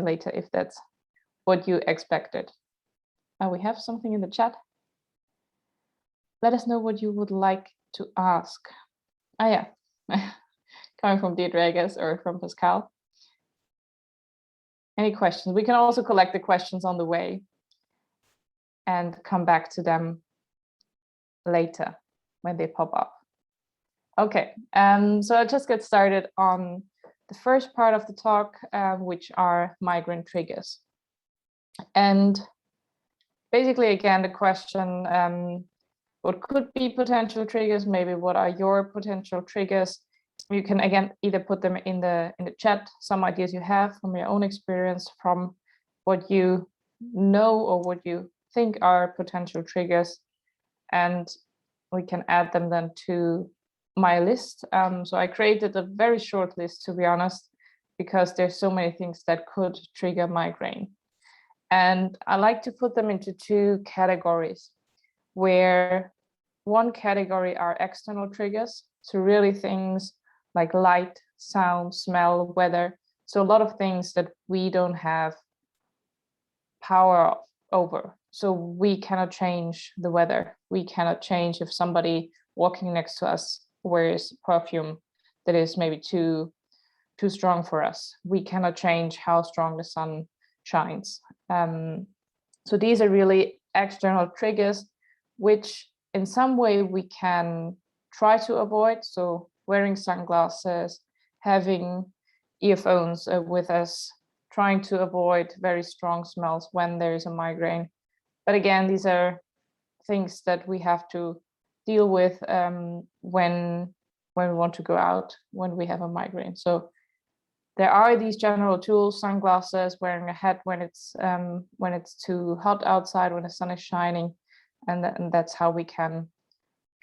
me later if that's what you expected. We have something in the chat. Let us know what you would like to ask. Yeah, coming from Deirdre, I guess, or from Pascal. Any questions? We can also collect the questions on the way and come back to them later when they pop up. Okay, so I'll just get started on the first part of the talk, which are migraine triggers. And basically, again, the question, what could be potential triggers? Maybe what are your potential triggers? You can, again, either put them in the chat, some ideas you have from your own experience, from what you know or what you think are potential triggers, and we can add them then to my list. So I created a very short list, to be honest, because there's so many things that could trigger migraine. And I like to put them into two categories, where one category are external triggers, so really things like light, sound, smell, weather. So a lot of things that we don't have power over. So we cannot change the weather. We cannot change if somebody walking next to us wears perfume that is maybe too strong for us. We cannot change how strong the sun shines. So these are really external triggers, which in some way we can try to avoid. So wearing sunglasses, having earphones with us, trying to avoid very strong smells when there is a migraine. But again, these are things that we have to deal with when we want to go out, when we have a migraine. So there are these general tools: sunglasses, wearing a hat when it's too hot outside, when the sun is shining, and that's how we can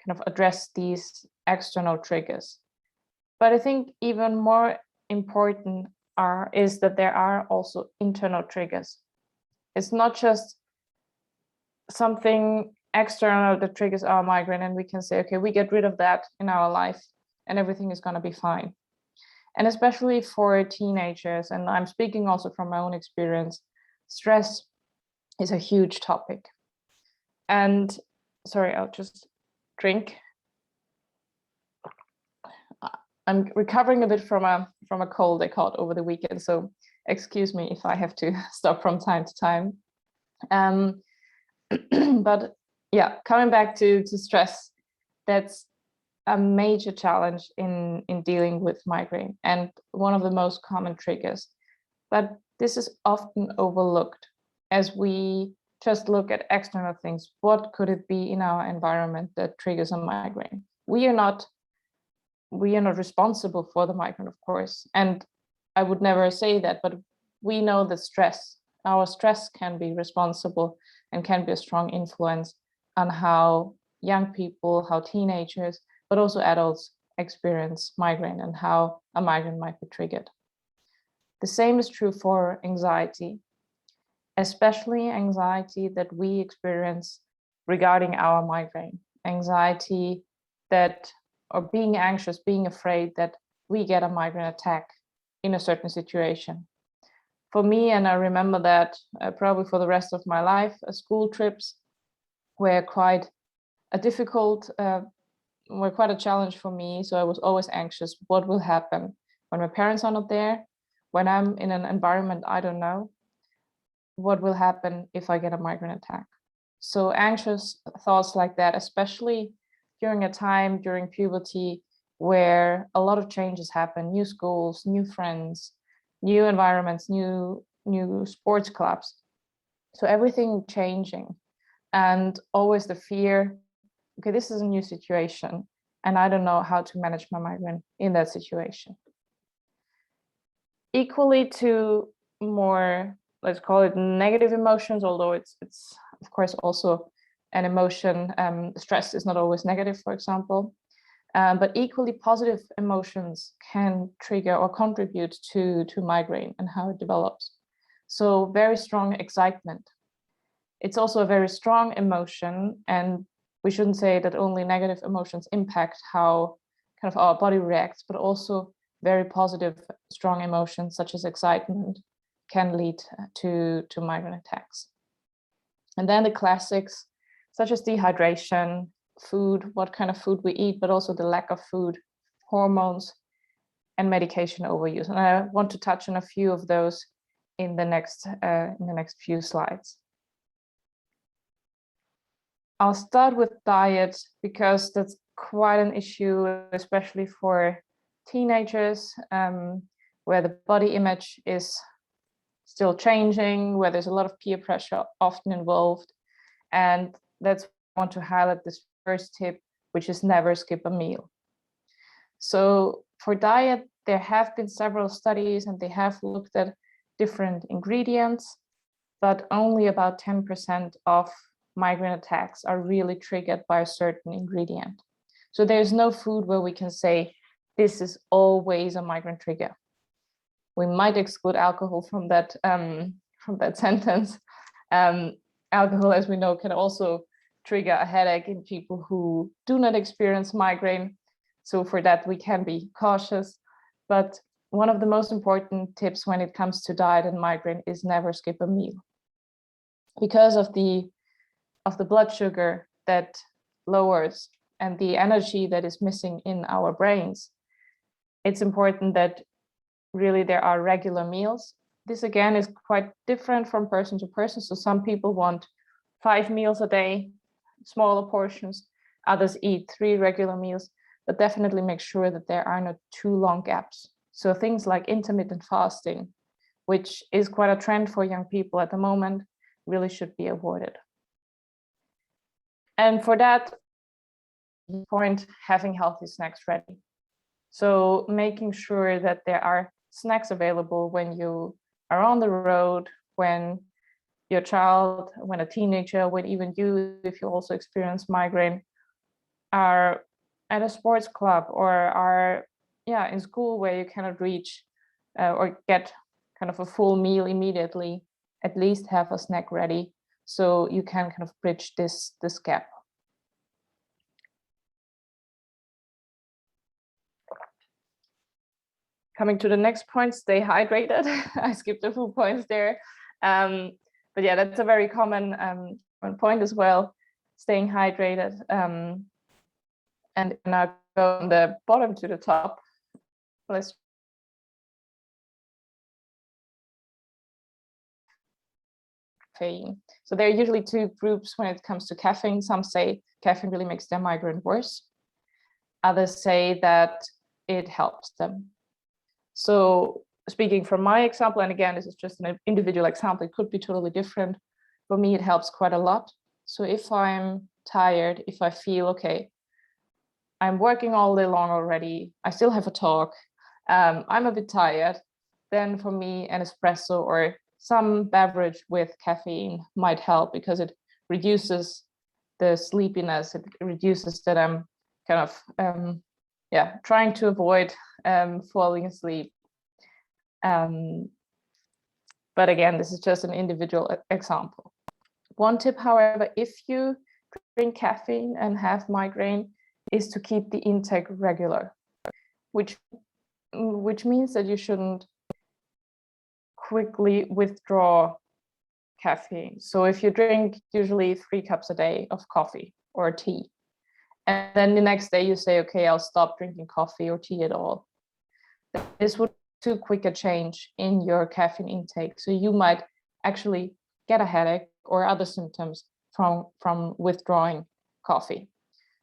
kind of address these external triggers. But I think even more important is that there are also internal triggers. It's not just something external that triggers our migraine and we can say, okay, we get rid of that in our life and everything is going to be fine. And especially for teenagers, and I'm speaking also from my own experience, stress is a huge topic. And sorry, I'll just drink. I'm recovering a bit from a cold I caught over the weekend, so excuse me if I have to stop from time to time. But yeah, coming back to stress, that's a major challenge in dealing with migraine and one of the most common triggers. But this is often overlooked as we just look at external things. What could it be in our environment that triggers a migraine? We are not responsible for the migraine, of course, and I would never say that, but we know that our stress can be responsible and can be a strong influence on how young people, how teenagers, but also adults experience migraine and how a migraine might be triggered. The same is true for anxiety, especially anxiety that we experience regarding our migraine. Anxiety or being anxious, being afraid that we get a migraine attack in a certain situation. For me, and I remember that probably for the rest of my life, school trips were quite a challenge for me. So I was always anxious. What will happen when my parents are not there? When I'm in an environment I don't know? What will happen if I get a migraine attack? So anxious thoughts like that, especially during a time during puberty where a lot of changes happen, new schools, new friends, new environments, new sports clubs. So everything changing, and always the fear, okay, this is a new situation and I don't know how to manage my migraine in that situation. Equally to more, let's call it negative emotions, although it's of course also an emotion. Stress is not always negative, for example, but equally positive emotions can trigger or contribute to migraine and how it develops. So very strong excitement. It's also a very strong emotion, and we shouldn't say that only negative emotions impact how kind of our body reacts, but also very positive, strong emotions such as excitement, can lead to migraine attacks. And then the classics, such as dehydration, food, what kind of food we eat, but also the lack of food, hormones, and medication overuse. And I want to touch on a few of those in the next few slides. I'll start with diet because that's quite an issue, especially for teenagers, where the body image is still changing, where there's a lot of peer pressure often involved. And that's why I want to highlight this first tip, which is never skip a meal. So for diet, there have been several studies and they have looked at different ingredients, but only about 10% of migraine attacks are really triggered by a certain ingredient. So there's no food where we can say, this is always a migraine trigger. We might exclude alcohol from that sentence. Alcohol, as we know, can also trigger a headache in people who do not experience migraine. So for that, we can be cautious. But one of the most important tips when it comes to diet and migraine is never skip a meal. Because of the blood sugar that lowers and the energy that is missing in our brains, it's important that really there are regular meals. This again is quite different from person to person. So some people want 5 meals a day, smaller portions. Others eat 3 regular meals, but definitely make sure that there are not too long gaps. So things like intermittent fasting, which is quite a trend for young people at the moment, really should be avoided. And for that point, having healthy snacks ready. So making sure that there are snacks available when you are on the road, when your child, when a teenager, when even you, if you also experience migraine, are at a sports club or are in school where you cannot reach or get kind of a full meal immediately, at least have a snack ready so you can kind of bridge this gap. Coming to the next point, stay hydrated. I skipped a few points there. But yeah, that's a very common point as well, staying hydrated. And now go from the bottom to the top. Let's caffeine. So there are usually 2 groups when it comes to caffeine. Some say caffeine really makes their migraine worse. Others say that it helps them. So speaking from my example, and again, this is just an individual example, it could be totally different. For me, it helps quite a lot. So if I'm tired, if I feel, okay, I'm working all day long already, I still have a talk, I'm a bit tired, then for me, an espresso or some beverage with caffeine might help because it reduces the sleepiness, it reduces that I'm kind of, trying to avoid falling asleep. But again, this is just an individual example. One tip, however, if you drink caffeine and have migraine, is to keep the intake regular, which means that you shouldn't quickly withdraw caffeine. So if you drink usually 3 cups a day of coffee or tea, and then the next day you say, okay, I'll stop drinking coffee or tea at all, this would be too quick a change in your caffeine intake. So you might actually get a headache or other symptoms from withdrawing coffee.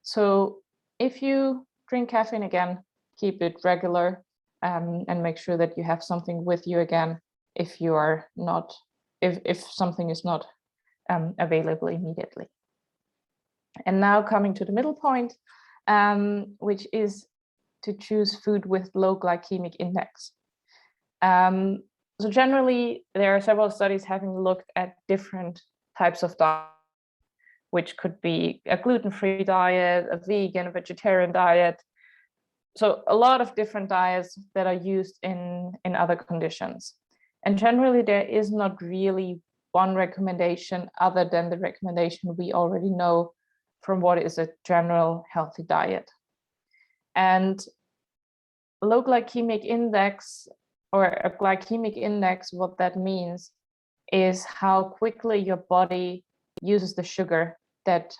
So if you drink caffeine, again, keep it regular and make sure that you have something with you again if you are not, if something is not available immediately. And now coming to the middle point, which is to choose food with low glycemic index. So generally, there are several studies having looked at different types of diet, which could be a gluten-free diet, a vegan, a vegetarian diet. So a lot of different diets that are used in other conditions. And generally, there is not really one recommendation other than the recommendation we already know from what is a general healthy diet. And low glycemic index or a glycemic index, what that means is how quickly your body uses the sugar that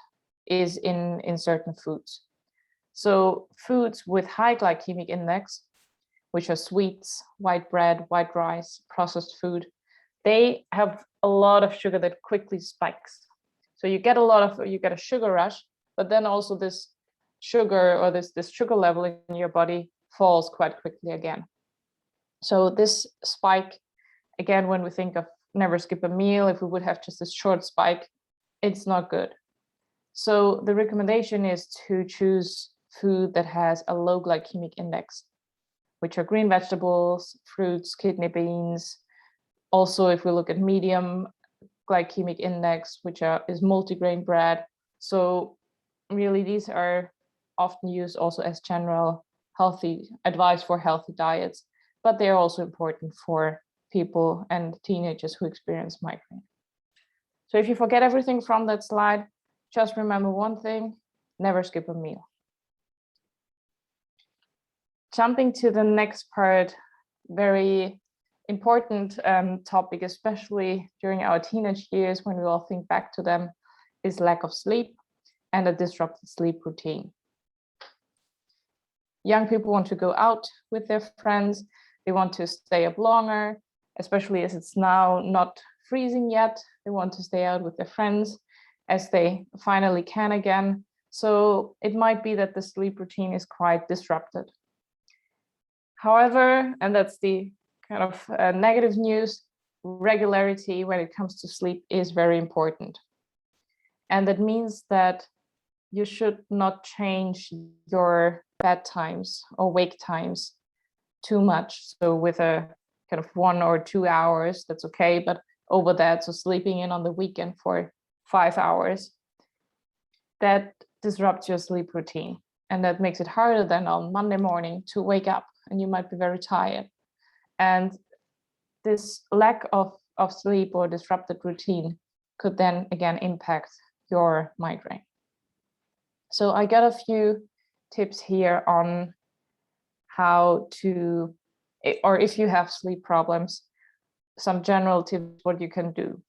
is in certain foods. So foods with high glycemic index, which are sweets, white bread, white rice, processed food, they have a lot of sugar that quickly spikes. So you get a sugar rush, but then also this sugar or this sugar level in your body falls quite quickly again. So this spike, again, when we think of never skip a meal, if we would have just this short spike, it's not good. So the recommendation is to choose food that has a low glycemic index, which are green vegetables, fruits, kidney beans. Also, if we look at medium glycemic index, which is multigrain bread. So really these are often used also as general healthy advice for healthy diets, but they're also important for people and teenagers who experience migraine. So if you forget everything from that slide, just remember one thing: never skip a meal. Jumping to the next part, very important topic, especially during our teenage years when we all think back to them, is lack of sleep and a disrupted sleep routine. Young people want to go out with their friends. They want to stay up longer, especially as it's now not freezing yet. They want to stay out with their friends as they finally can again. So it might be that the sleep routine is quite disrupted. However, and that's the kind of negative news, regularity when it comes to sleep is very important. And that means that you should not change your bedtimes or wake times too much. So with a kind of 1 or 2 hours, that's okay. But over that, so sleeping in on the weekend for 5 hours, that disrupts your sleep routine. And that makes it harder then on Monday morning to wake up, and you might be very tired. And this lack of sleep or disrupted routine could then again impact your migraine. So I got a few tips here on how to, or if you have sleep problems, some general tips what you can do.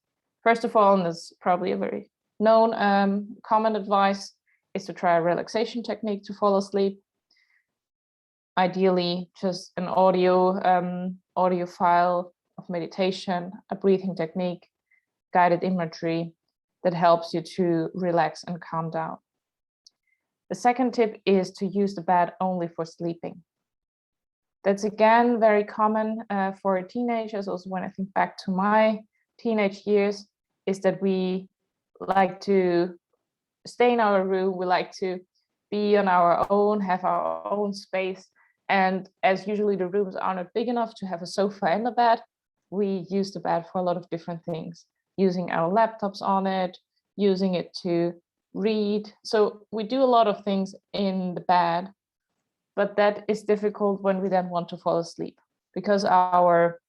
First of all, and this is probably a very known common advice, is to try a relaxation technique to fall asleep. Ideally, just an audio file of meditation, a breathing technique, guided imagery that helps you to relax and calm down. The second tip is to use the bed only for sleeping. That's again very common for teenagers. Also, when I think back to my teenage years, is that we like to stay in our room, we like to be on our own, have our own space. And as usually the rooms are not big enough to have a sofa and a bed, we use the bed for a lot of different things, using our laptops on it, using it to read. So we do a lot of things in the bed, but that is difficult when we then want to fall asleep, because our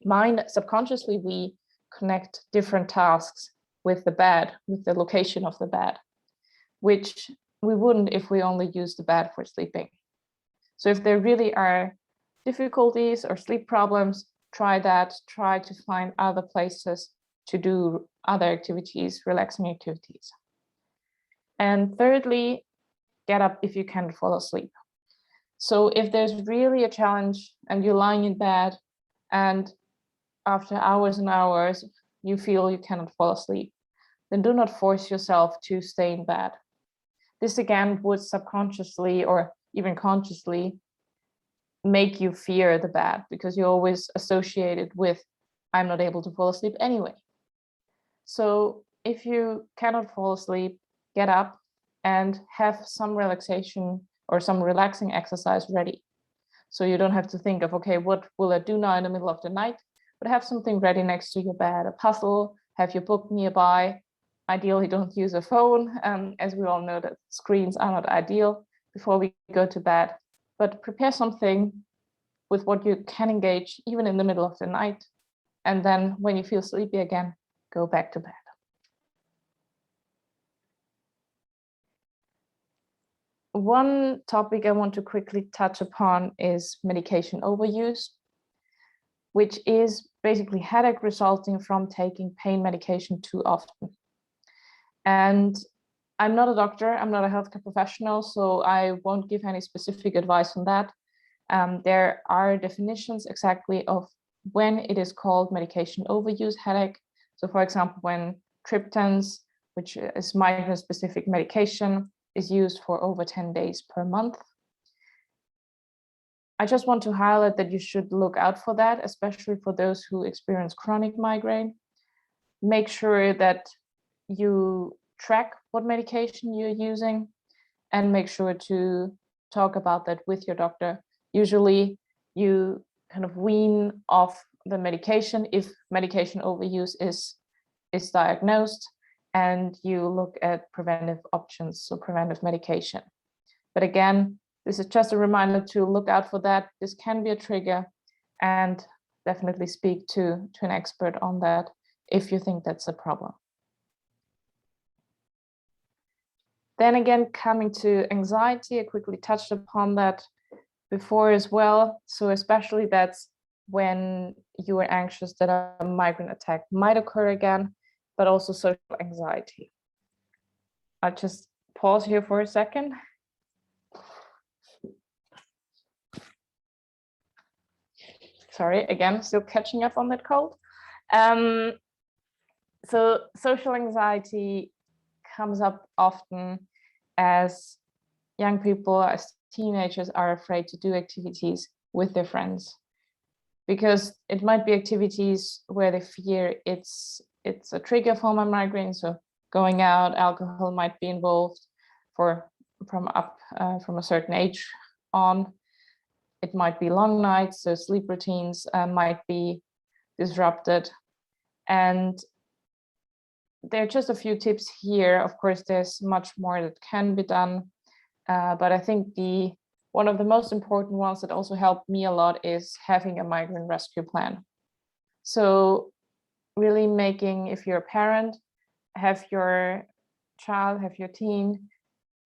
mind, subconsciously, we connect different tasks with the bed, with the location of the bed, which we wouldn't if we only use the bed for sleeping. So if there really are difficulties or sleep problems, try that. Try to find other places to do other activities, relaxing activities. And thirdly, get up if you can't fall asleep. So if there's really a challenge and you're lying in bed and after hours and hours you feel you cannot fall asleep, then do not force yourself to stay in bed. This again would subconsciously or even consciously make you fear the bed, because you always associate it with, I'm not able to fall asleep anyway. So if you cannot fall asleep, get up and have some relaxation or some relaxing exercise ready. So you don't have to think of, okay, what will I do now in the middle of the night? But have something ready next to your bed, a puzzle, have your book nearby. Ideally, don't use a phone, as we all know that screens are not ideal before we go to bed. But prepare something with what you can engage even in the middle of the night. And then when you feel sleepy again, go back to bed. One topic I want to quickly touch upon is medication overuse. which is basically headache resulting from taking pain medication too often. And I'm not a doctor, I'm not a healthcare professional, so I won't give any specific advice on that. There are definitions exactly of when it is called medication overuse headache. So for example, when triptans, which is migraine-specific medication, is used for over 10 days per month. I just want to highlight that you should look out for that, especially for those who experience chronic migraine. Make sure that you track what medication you're using and make sure to talk about that with your doctor. Usually you kind of wean off the medication if medication overuse is diagnosed, and you look at preventive options, so preventive medication. But again, this is just a reminder to look out for that. This can be a trigger, and definitely speak to an expert on that if you think that's a problem. Then again, coming to anxiety, I quickly touched upon that before as well. So especially that's when you are anxious that a migraine attack might occur again, but also social anxiety. I'll just pause here for a second. Sorry, again, still catching up on that cold. So social anxiety comes up often as young people, as teenagers, are afraid to do activities with their friends, because it might be activities where they fear it's a trigger for my migraine. So going out, alcohol might be involved from a certain age on. It might be long nights, so sleep routines might be disrupted. And there are just a few tips here. Of course, there's much more that can be done, but I think one of the most important ones that also helped me a lot is having a migraine rescue plan. So really making, if you're a parent, have your child, have your teen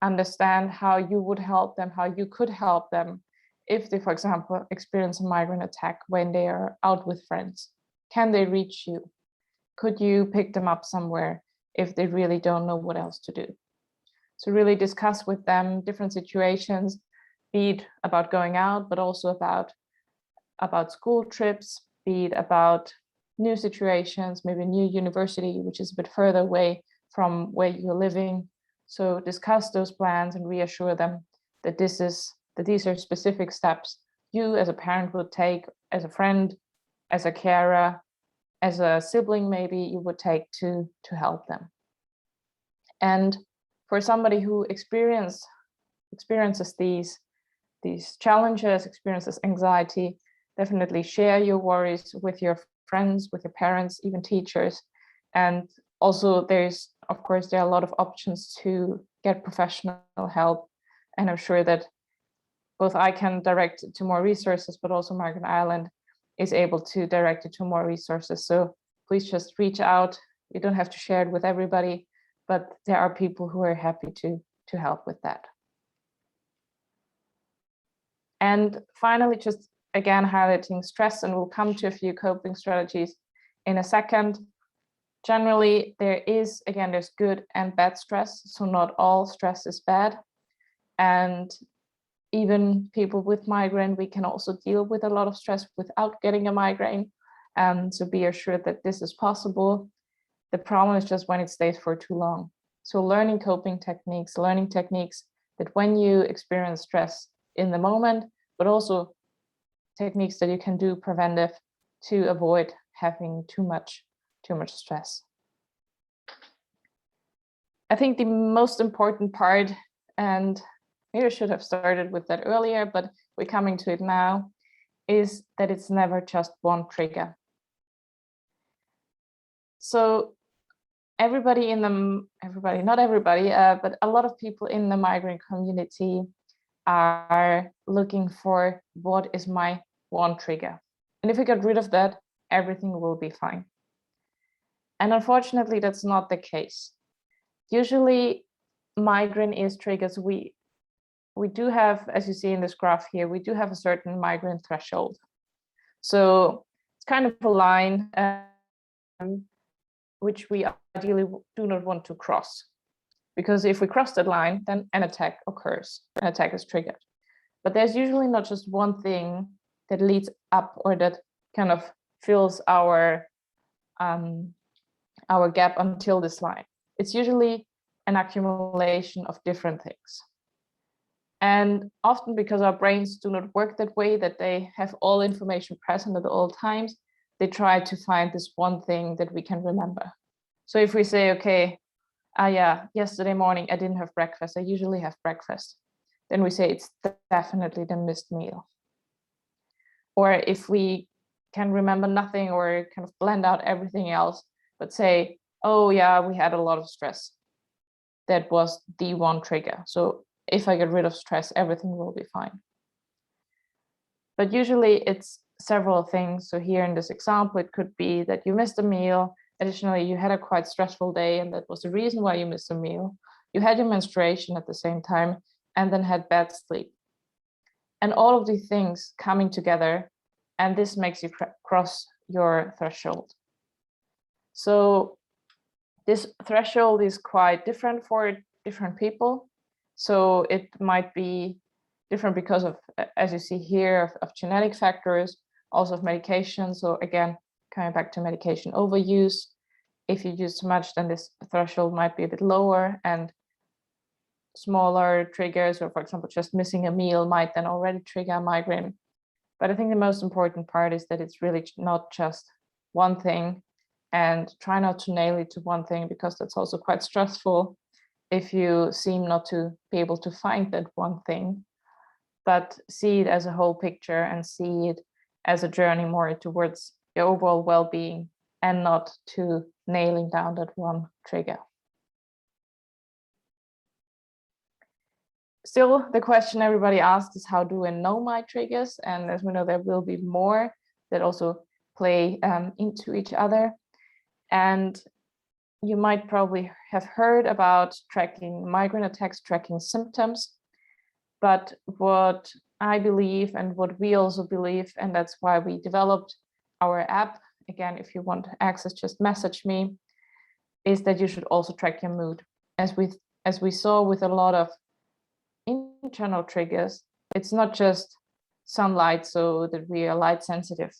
understand how you would help them, how you could help them if they, for example, experience a migraine attack when they are out with friends. Can they reach you? Could you pick them up somewhere if they really don't know what else to do? So really discuss with them different situations, be it about going out, but also about school trips, be it about new situations, maybe a new university, which is a bit further away from where you're living. So discuss those plans and reassure them that these are specific steps you as a parent would take, as a friend, as a carer, as a sibling, maybe you would take to help them. And for somebody who experiences these challenges, experiences anxiety, definitely share your worries with your friends, with your parents, even teachers. And also there's, of course, there are a lot of options to get professional help. And I'm sure that both I can direct to more resources, but also Migrant Ireland is able to direct it to more resources. So please just reach out. You don't have to share it with everybody, but there are people who are happy to help with that. And finally, just again, highlighting stress, and we'll come to a few coping strategies in a second. Generally, there's good and bad stress. So not all stress is bad. And even people with migraine, we can also deal with a lot of stress without getting a migraine. So be assured that this is possible. The problem is just when it stays for too long. So learning coping techniques, learning techniques that when you experience stress in the moment, but also techniques that you can do preventive to avoid having too much stress. I think the most important part, and maybe I should have started with that earlier, but we're coming to it now, is that it's never just one trigger. So not everybody, but a lot of people in the migraine community are looking for what is my one trigger. And if we get rid of that, everything will be fine. And unfortunately, that's not the case. Usually migraine is triggers. We do have, as you see in this graph here, we do have a certain migraine threshold. So kind of a line which we ideally do not want to cross. Because if we cross that line, then an attack occurs, an attack is triggered. But there's usually not just one thing that leads up or that kind of fills our gap until this line. It's usually an accumulation of different things. And often because our brains do not work that way, that they have all information present at all times, they try to find this one thing that we can remember. So if we say, okay, yeah, yesterday morning I didn't have breakfast, I usually have breakfast, then we say it's definitely the missed meal. Or if we can remember nothing or kind of blend out everything else, but say, oh yeah, we had a lot of stress, that was the one trigger. So if I get rid of stress, everything will be fine. But usually it's several things. So here in this example, it could be that you missed a meal. Additionally, you had a quite stressful day, and that was the reason why you missed a meal. You had your menstruation at the same time, and then had bad sleep. And all of these things coming together, and this makes you cross your threshold. So this threshold is quite different for different people. So it might be different because of, as you see here, of genetic factors, also of medication. So again, coming back to medication overuse, if you use too much, then this threshold might be a bit lower, and smaller triggers, or for example, just missing a meal might then already trigger a migraine. But I think the most important part is that it's really not just one thing, and try not to nail it to one thing, because that's also quite stressful if you seem not to be able to find that one thing, but see it as a whole picture and see it as a journey more towards your overall well-being, and not to nailing down that one trigger. Still, the question everybody asks is, how do I know my triggers? And as we know, there will be more that also play into each other. And you might probably have heard about tracking migraine attacks, tracking symptoms. But what I believe, and what we also believe, and that's why we developed our app, again, if you want access, just message me, is that you should also track your mood. As we saw with a lot of internal triggers, it's not just sunlight, so that we are light sensitive,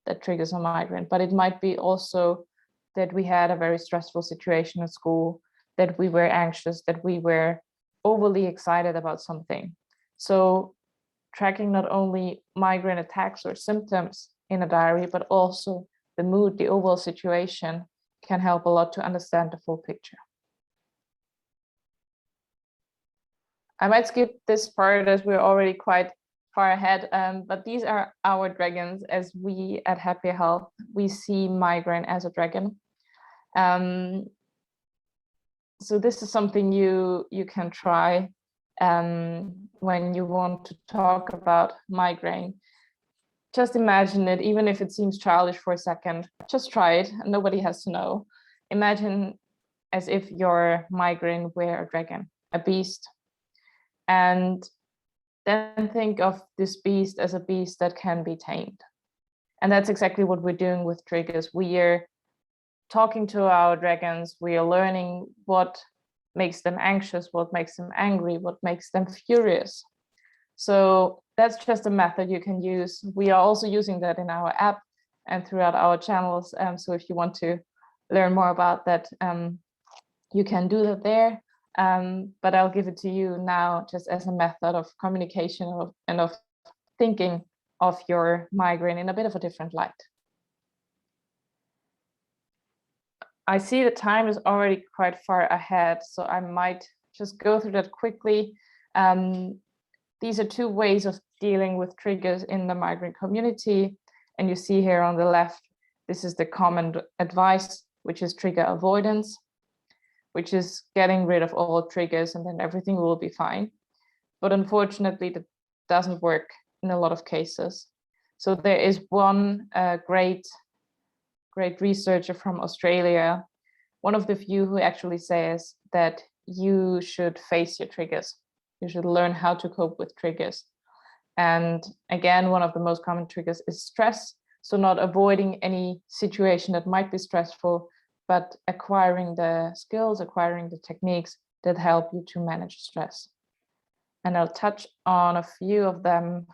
that triggers a migraine, but it might be also that we had a very stressful situation at school, that we were anxious, that we were overly excited about something. So tracking not only migraine attacks or symptoms in a diary, but also the mood, the overall situation, can help a lot to understand the full picture. I might skip this part as we're already quite far ahead, but these are our dragons. As we at HappyrHealth, we see migraine as a dragon. So this is something you can try when you want to talk about migraine. Just imagine it, even if it seems childish for a second, just try it, and nobody has to know. Imagine as if your migraine were a dragon, a beast. And then think of this beast as a beast that can be tamed. And that's exactly what we're doing with triggers. We are talking to our dragons, we are learning what makes them anxious, what makes them angry, what makes them furious. So that's just a method you can use. We are also using that in our app and throughout our channels. So if you want to learn more about that, you can do that there. But I'll give it to you now just as a method of communication and of thinking of your migraine in a bit of a different light. I see the time is already quite far ahead, so I might just go through that quickly. These are two ways of dealing with triggers in the migraine community. And you see here on the left, this is the common advice, which is trigger avoidance, which is getting rid of all triggers and then everything will be fine. But unfortunately, that doesn't work in a lot of cases. So there is one great researcher from Australia, one of the few, who actually says that you should face your triggers. You should learn how to cope with triggers. And again, one of the most common triggers is stress. So not avoiding any situation that might be stressful, but acquiring the skills, acquiring the techniques that help you to manage stress. And I'll touch on a few of them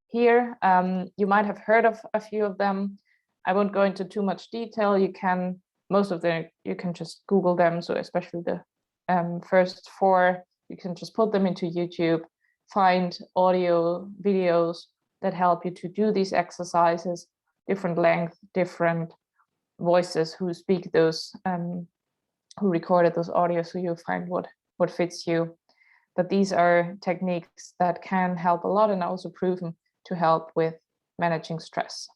here. You might have heard of a few of them. I won't go into too much detail. Most of them, you can just Google them. So especially the first 4, you can just put them into YouTube, find audio videos that help you to do these exercises, different length, different voices who speak those, who recorded those audios, so you'll find what fits you. But these are techniques that can help a lot and are also proven to help with managing stress.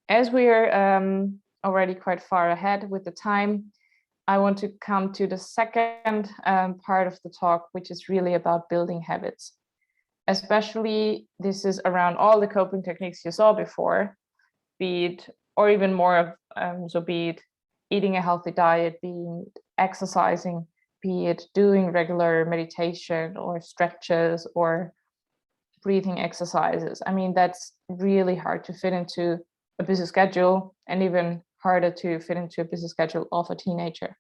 As we are already quite far ahead with the time, I want to come to the second part of the talk, which is really about building habits. Especially this is around all the coping techniques you saw before, be it, or even more of, so be it eating a healthy diet, be it exercising, be it doing regular meditation or stretches or breathing exercises. I mean, that's really hard to fit into a busy schedule, and even harder to fit into a busy schedule of a teenager.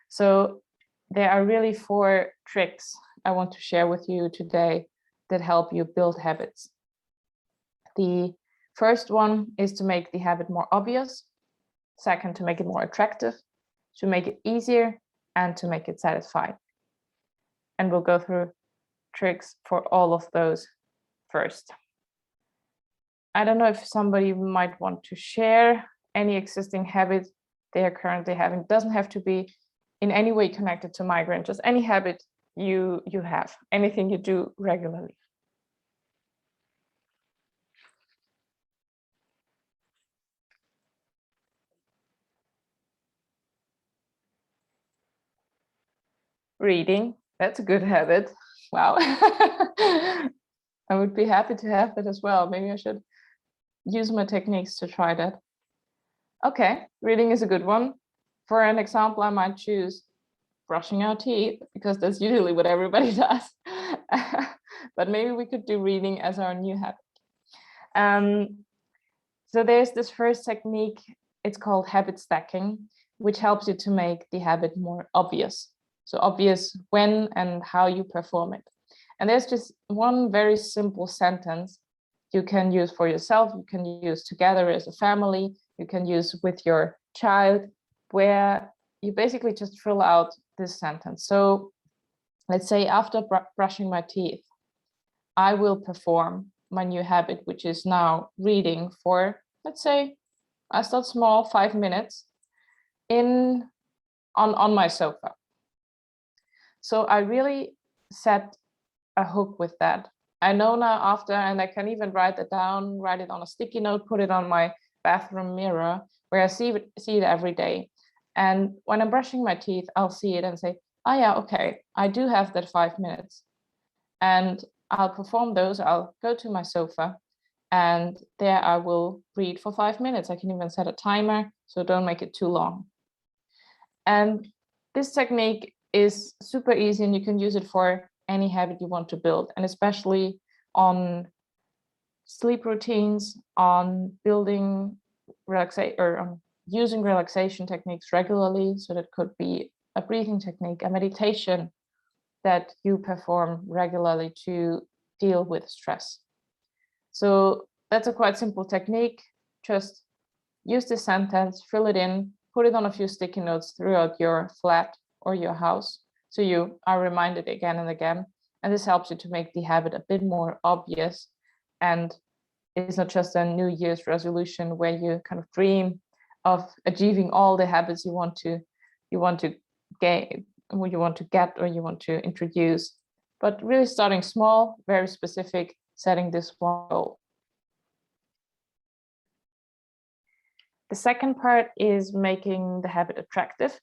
So there are really 4 tricks I want to share with you today that help you build habits. The first one is to make the habit more obvious. Second, to make it more attractive, to make it easier, and to make it satisfying. And we'll go through tricks for all of those first. I don't know if somebody might want to share any existing habit they are currently having. It doesn't have to be in any way connected to migraine, just any habit you have, anything you do regularly. Reading, that's a good habit. Wow. I would be happy to have that as well. Maybe I should use my techniques to try that. Okay, reading is a good one. For an example, I might choose brushing our teeth, because that's usually what everybody does. But maybe we could do reading as our new habit. So there's this first technique, it's called habit stacking, which helps you to make the habit more obvious. So obvious when and how you perform it. And there's just one very simple sentence you can use for yourself, you can use together as a family, you can use with your child, where you basically just fill out this sentence. So let's say after brushing my teeth, I will perform my new habit, which is now reading for, let's say, I start small, 5 minutes on my sofa. So I really set a hook with that. I know now after, and I can even write it down, write it on a sticky note, put it on my bathroom mirror where I see it every day. And when I'm brushing my teeth, I'll see it and say, oh yeah, okay, I do have that 5 minutes. And I'll perform those. I'll go to my sofa and there I will read for 5 minutes. I can even set a timer, so don't make it too long. And this technique is super easy and you can use it for any habit you want to build, and especially on sleep routines, on building relaxation or on using relaxation techniques regularly. So that could be a breathing technique, a meditation that you perform regularly to deal with stress. So that's a quite simple technique. Just use this sentence, fill it in, put it on a few sticky notes throughout your flat or your house, so you are reminded again and again. And this helps you to make the habit a bit more obvious. And it's not just a New Year's resolution where you kind of dream of achieving all the habits you want to get or you want to introduce, but really starting small, very specific, setting this one goal. The second part is making the habit attractive,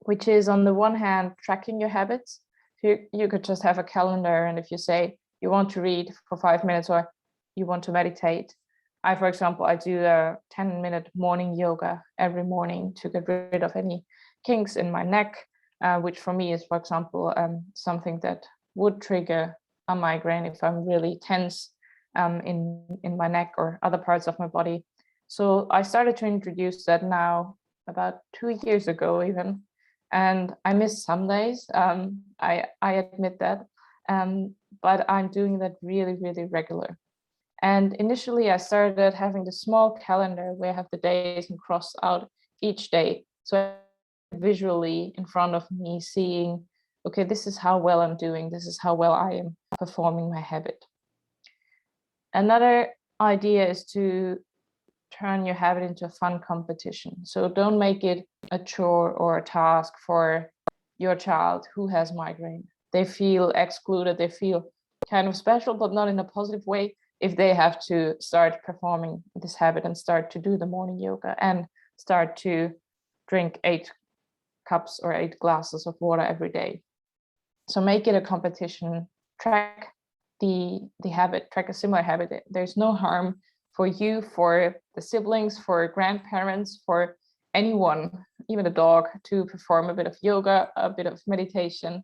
which is on the one hand, tracking your habits. You could just have a calendar, and if you say you want to read for 5 minutes or you want to meditate. For example, I do a 10-minute morning yoga every morning to get rid of any kinks in my neck, which for me is, for example, something that would trigger a migraine if I'm really tense in my neck or other parts of my body. So I started to introduce that now about 2 years ago even, and I miss some days. I admit that, but I'm doing that really, really regular. And initially I started having the small calendar where I have the days and cross out each day. So visually in front of me seeing, okay, this is how well I'm doing. This is how well I am performing my habit. Another idea is to turn your habit into a fun competition. So don't make it a chore or a task for your child who has migraine. They feel excluded, they feel kind of special, but not in a positive way if they have to start performing this habit and start to do the morning yoga and start to drink 8 cups or 8 glasses of water every day. So make it a competition, track the habit, track a similar habit. There's no harm for you, for the siblings, for grandparents, for anyone, even a dog, to perform a bit of yoga, a bit of meditation.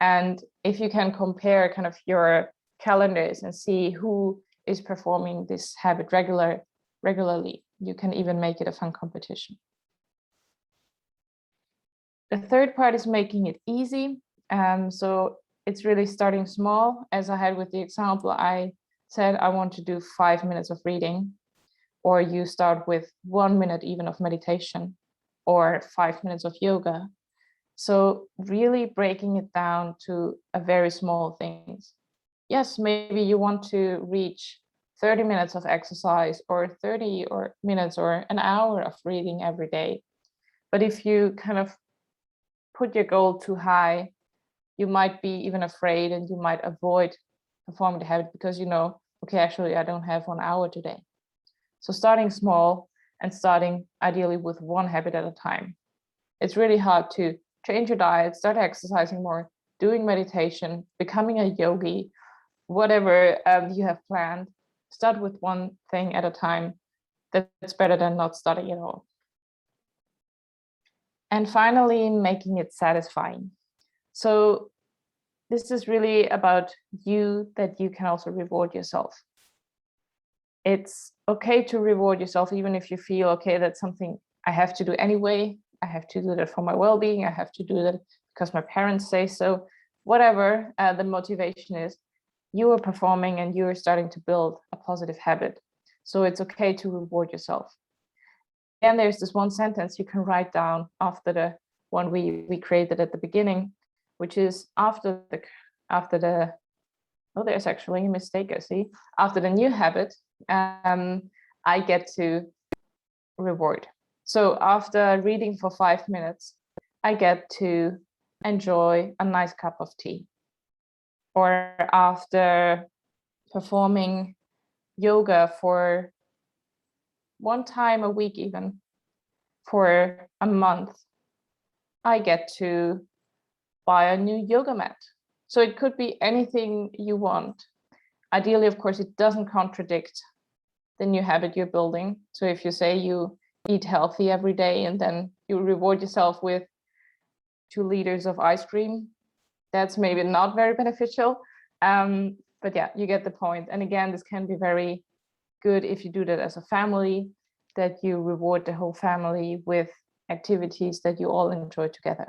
And if you can compare kind of your calendars and see who is performing this habit regularly, you can even make it a fun competition. The third part is making it easy. So it's really starting small. As I had with the example, I said I want to do 5 minutes of reading, or you start with 1 minute even of meditation, or 5 minutes of yoga. So really breaking it down to a very small things. Yes, maybe you want to reach 30 minutes of exercise or 30 minutes or an hour of reading every day. But if you kind of put your goal too high, you might be even afraid and you might avoid performing the habit because you know, okay, actually I don't have 1 hour today. So starting small and starting ideally with one habit at a time. It's really hard to change your diet, start exercising more, doing meditation, becoming a yogi, whatever you have planned. Start with one thing at a time. That's better than not starting at all. And finally, making it satisfying. So this is really about you, that you can also reward yourself. It's okay to reward yourself, even if you feel, okay, that's something I have to do anyway. I have to do that for my well-being. I have to do that because my parents say so. Whatever the motivation is, you are performing and you are starting to build a positive habit. So it's okay to reward yourself. And there's this one sentence you can write down after the one we created at the beginning, which is after the oh, there's actually a mistake, I see. After the new habit, I get to reward. So after reading for 5 minutes, I get to enjoy a nice cup of tea. Or after performing yoga for 1 time a week, even for a month, I get to buy a new yoga mat. So it could be anything you want. Ideally, of course, it doesn't contradict the new habit you're building. So if you say you eat healthy every day and then you reward yourself with 2 liters of ice cream, that's maybe not very beneficial. But yeah, you get the point. And again, this can be very good if you do that as a family, that you reward the whole family with activities that you all enjoy together.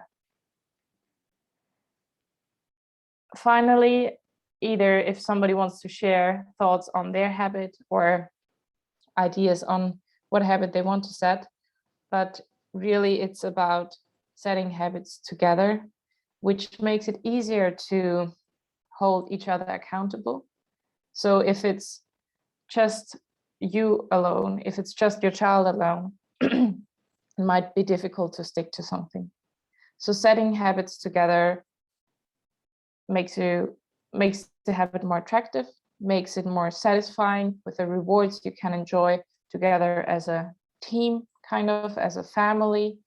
Finally, either if somebody wants to share thoughts on their habit or ideas on what habit they want to set, but really it's about setting habits together, which makes it easier to hold each other accountable. So if it's just you alone, if it's just your child alone, it might be difficult to stick to something. So setting habits together makes the habit more attractive, makes it more satisfying with the rewards you can enjoy together as a team, kind of as a family,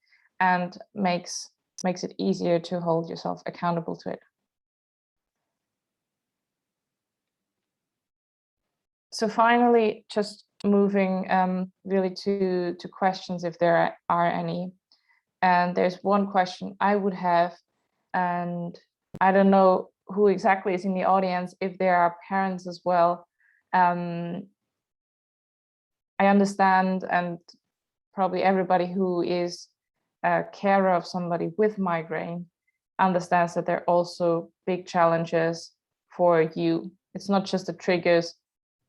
and makes it easier to hold yourself accountable to it. So finally, just moving really to questions, if there are any. And there's one question I would have, and I don't know who exactly is in the audience, if there are parents as well. I understand, and probably everybody who is a carer of somebody with migraine understands that there are also big challenges for you. It's not just the triggers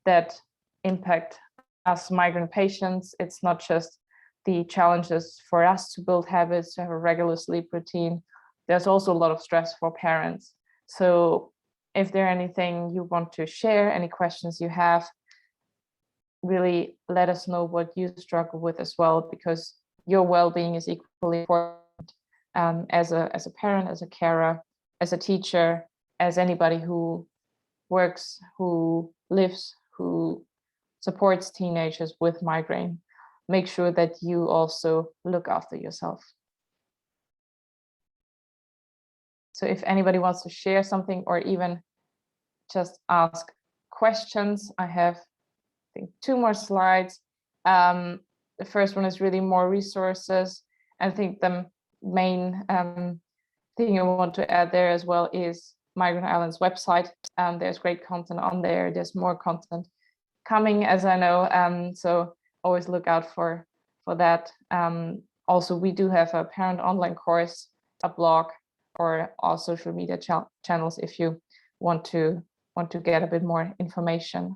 that impact us migraine patients. It's not just the challenges for us to build habits, to have a regular sleep routine. There's also a lot of stress for parents. So if there's anything you want to share, any questions you have, really let us know what you struggle with as well, because your well-being is equally important as a parent, as a carer, as a teacher, as anybody who works, who lives, who supports teenagers with migraine. Make sure that you also look after yourself. So if anybody wants to share something or even just ask questions, I have, I think, 2 more slides. The first one is really more resources. I think the main thing I want to add there as well is Migrant Island's website. There's great content on there. There's more content coming, as I know, so always look out for that. Also, we do have a parent online course, a blog, or all social media channels if you want to get a bit more information.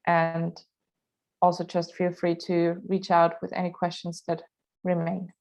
And also just feel free to reach out with any questions that remain.